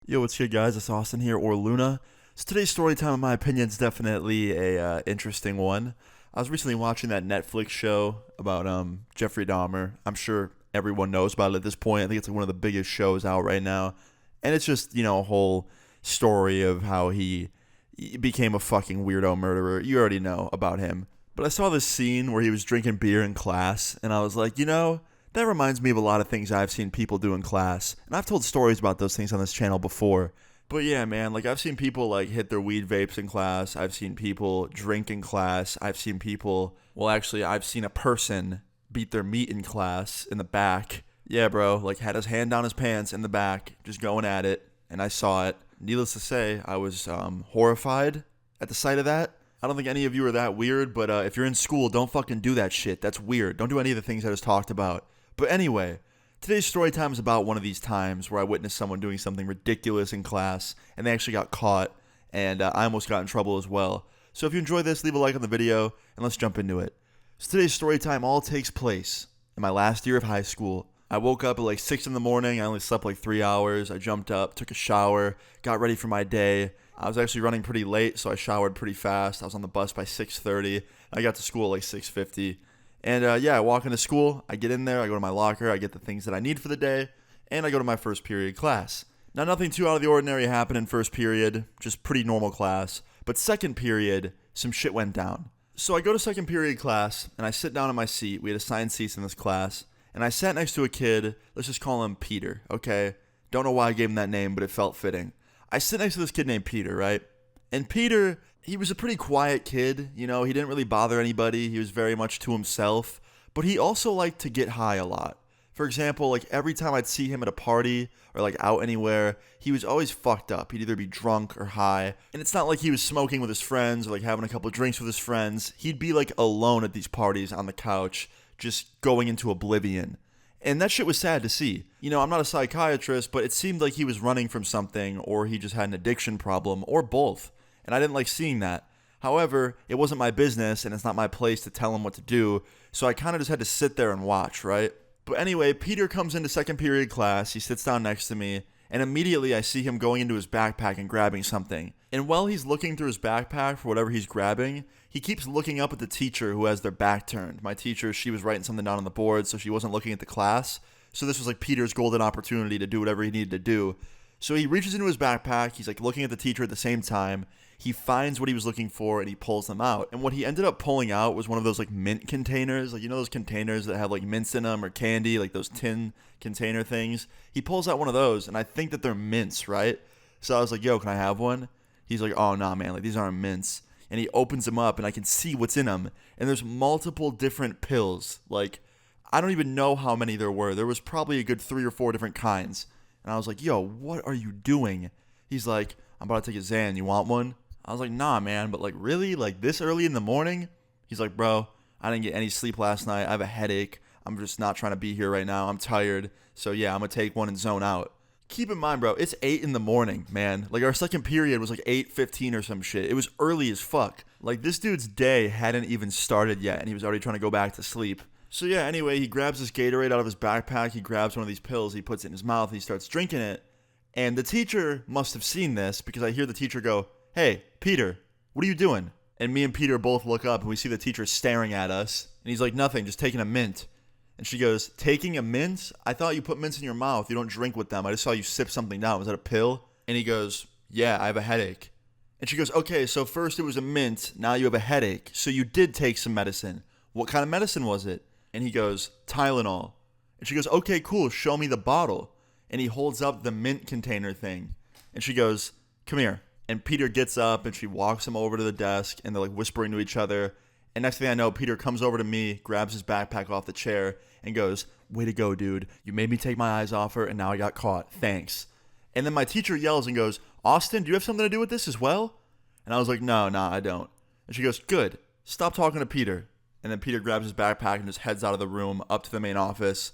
Yo, what's good, guys? It's Austin here, or Luna. So today's story time, in my opinion, is definitely a interesting one. I was recently watching that Netflix show about Jeffrey Dahmer. I'm sure everyone knows about it at this point. I think it's like one of the biggest shows out right now, and it's just a whole story of how he became a fucking weirdo murderer. You already know about him. But I saw this scene where he was drinking beer in class, and I was like, that reminds me of a lot of things I've seen people do in class. And I've told stories about those things on this channel before. But yeah, man, like I've seen people like hit their weed vapes in class. I've seen people drink in class. I've seen people, well, actually, I've seen a person beat their meat in class in the back. Yeah, bro, like had his hand down his pants in the back, just going at it. And I saw it. Needless to say, I was horrified at the sight of that. I don't think any of you are that weird, but if you're in school, don't fucking do that shit. That's weird. Don't do any of the things I just talked about. But anyway, today's story time is about one of these times where I witnessed someone doing something ridiculous in class, and they actually got caught, and I almost got in trouble as well. So if you enjoyed this, leave a like on the video, and let's jump into it. So today's story time all takes place in my last year of high school. I woke up at like 6 in the morning. I only slept like 3 hours. I jumped up, took a shower, got ready for my day. I was actually running pretty late, so I showered pretty fast. I was on the bus by 6:30. I got to school at like 6:50. And I walk into school, I get in there, I go to my locker, I get the things that I need for the day, and I go to my first period class. Now, nothing too out of the ordinary happened in first period, just pretty normal class. But second period, some shit went down. So I go to second period class, and I sit down in my seat. We had assigned seats in this class, and I sat next to a kid, let's just call him Peter, okay? Don't know why I gave him that name, but it felt fitting. I sit next to this kid named Peter, right? And Peter, he was a pretty quiet kid, he didn't really bother anybody, he was very much to himself, but he also liked to get high a lot. For example, like every time I'd see him at a party or like out anywhere, he was always fucked up. He'd either be drunk or high, and it's not like he was smoking with his friends or like having a couple of drinks with his friends. He'd be like alone at these parties on the couch, just going into oblivion. And that shit was sad to see. I'm not a psychiatrist, but it seemed like he was running from something, or he just had an addiction problem, or both. And I didn't like seeing that. However, it wasn't my business, and it's not my place to tell him what to do, so I kind of just had to sit there and watch, right? But anyway, Peter comes into second period class, he sits down next to me, and immediately I see him going into his backpack and grabbing something. And while he's looking through his backpack for whatever he's grabbing, he keeps looking up at the teacher who has their back turned. My teacher, she was writing something down on the board, so she wasn't looking at the class. So this was like Peter's golden opportunity to do whatever he needed to do. So he reaches into his backpack, he's like looking at the teacher at the same time. He finds what he was looking for and he pulls them out. And what he ended up pulling out was one of those like mint containers. Like, those containers that have like mints in them or candy, like those tin container things. He pulls out one of those and I think that they're mints, right? So I was like, yo, can I have one? He's like, oh, nah, man, like these aren't mints. And he opens them up and I can see what's in them. And there's multiple different pills. Like, I don't even know how many there were. There was probably a good 3 or 4 different kinds. And I was like, yo, what are you doing? He's like, I'm about to take a Xan. You want one? I was like, nah, man, but like, really? Like, this early in the morning? He's like, bro, I didn't get any sleep last night. I have a headache. I'm just not trying to be here right now. I'm tired. So, yeah, I'm going to take one and zone out. Keep in mind, bro, it's 8 in the morning, man. Like, our second period was like 8:15 or some shit. It was early as fuck. Like, this dude's day hadn't even started yet, and he was already trying to go back to sleep. So, yeah, anyway, he grabs this Gatorade out of his backpack. He grabs one of these pills. He puts it in his mouth. He starts drinking it. And the teacher must have seen this because I hear the teacher go, hey, Peter, what are you doing? And me and Peter both look up and we see the teacher staring at us. And he's like, nothing, just taking a mint. And she goes, taking a mint? I thought you put mints in your mouth. You don't drink with them. I just saw you sip something down. Was that a pill? And he goes, yeah, I have a headache. And she goes, okay, so first it was a mint. Now you have a headache. So you did take some medicine. What kind of medicine was it? And he goes, Tylenol. And she goes, okay, cool. Show me the bottle. And he holds up the mint container thing. And she goes, come here. And Peter gets up and she walks him over to the desk and they're like whispering to each other. And next thing I know, Peter comes over to me, grabs his backpack off the chair and goes, way to go, dude. You made me take my eyes off her and now I got caught. Thanks. And then my teacher yells and goes, Austin, do you have something to do with this as well? And I was like, no, I don't. And she goes, good. Stop talking to Peter. And then Peter grabs his backpack and just heads out of the room up to the main office.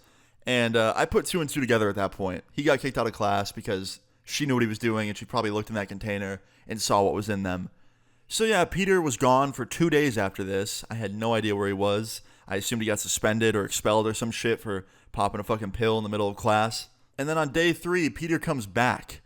And I put 2 and 2 together at that point. He got kicked out of class because she knew what he was doing and she probably looked in that container and saw what was in them. So yeah, Peter was gone for 2 days after this. I had no idea where he was. I assumed he got suspended or expelled or some shit for popping a fucking pill in the middle of class. And then on day 3, Peter comes back.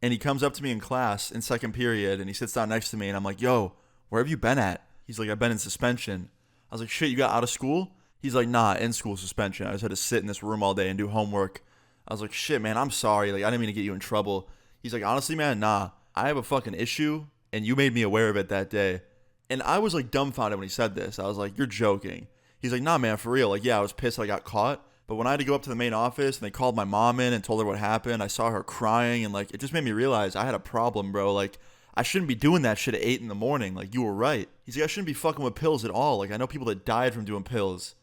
And he comes up to me in class in second period and he sits down next to me and I'm like, yo, where have you been at? He's like, I've been in suspension. I was like, shit, you got out of school? He's like, nah, in school suspension. I just had to sit in this room all day and do homework. I was like, shit, man, I'm sorry. Like, I didn't mean to get you in trouble. He's like, honestly, man, nah, I have a fucking issue and you made me aware of it that day. And I was like dumbfounded when he said this. I was like, you're joking. He's like, nah, man, for real. Like, yeah, I was pissed that I got caught. But when I had to go up to the main office and they called my mom in and told her what happened, I saw her crying and like it just made me realize I had a problem, bro. Like I shouldn't be doing that shit at 8 in the morning. Like you were right. He's like, I shouldn't be fucking with pills at all. Like I know people that died from doing pills.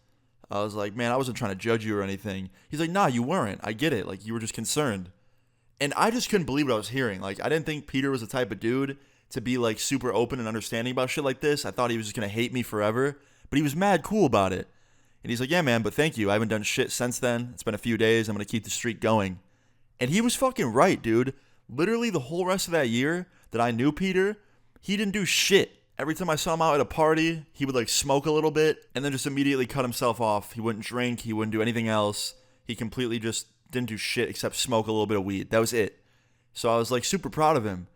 I was like, man, I wasn't trying to judge you or anything. He's like, nah, you weren't. I get it. Like you were just concerned. And I just couldn't believe what I was hearing. Like I didn't think Peter was the type of dude to be like super open and understanding about shit like this. I thought he was just going to hate me forever. But he was mad cool about it. And he's like, yeah, man, but thank you. I haven't done shit since then. It's been a few days. I'm going to keep the streak going. And he was fucking right, dude. Literally the whole rest of that year that I knew Peter, he didn't do shit. Every time I saw him out at a party, he would like smoke a little bit and then just immediately cut himself off. He wouldn't drink. He wouldn't do anything else. He completely just didn't do shit except smoke a little bit of weed. That was it. So I was like super proud of him.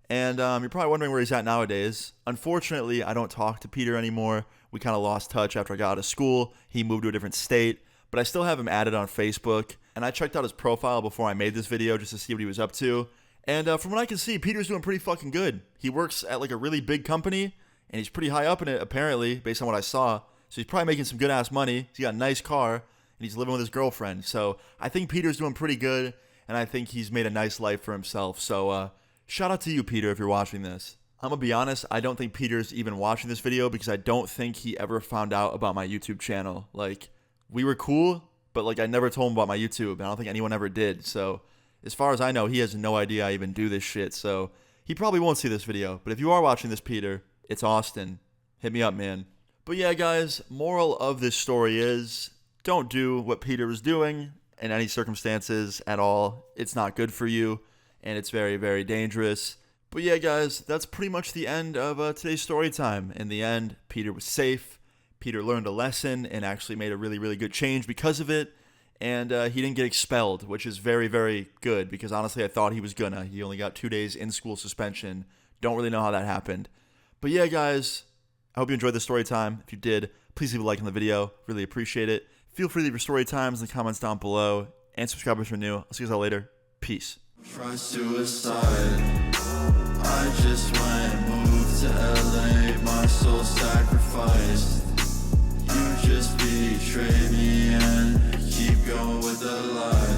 And you're probably wondering where he's at nowadays. Unfortunately, I don't talk to Peter anymore. We kind of lost touch after I got out of school. He moved to a different state. But I still have him added on Facebook. And I checked out his profile before I made this video just to see what he was up to. And from what I can see, Peter's doing pretty fucking good. He works at like a really big company. And he's pretty high up in it, apparently, based on what I saw. So he's probably making some good-ass money. He's got a nice car. And he's living with his girlfriend. So I think Peter's doing pretty good. And I think he's made a nice life for himself. So, shout out to you, Peter, if you're watching this. I'm going to be honest, I don't think Peter's even watching this video because I don't think he ever found out about my YouTube channel. Like, we were cool, but like I never told him about my YouTube, and I don't think anyone ever did. So, as far as I know, he has no idea I even do this shit. So, he probably won't see this video. But if you are watching this, Peter, it's Austin. Hit me up, man. But yeah, guys, moral of this story is don't do what Peter was doing in any circumstances at all. It's not good for you. And it's very, very dangerous. But yeah, guys, that's pretty much the end of today's story time. In the end, Peter was safe. Peter learned a lesson and actually made a really, really good change because of it. And he didn't get expelled, which is very, very good because honestly, I thought he was gonna. He only got 2 days in school suspension. Don't really know how that happened. But yeah, guys, I hope you enjoyed the story time. If you did, please leave a like on the video. Really appreciate it. Feel free to leave your story times in the comments down below. And subscribe if you're new. I'll see you guys all later. Peace. Try suicide. I just went and moved to LA. My soul sacrificed. You just betrayed me and keep going with the lies.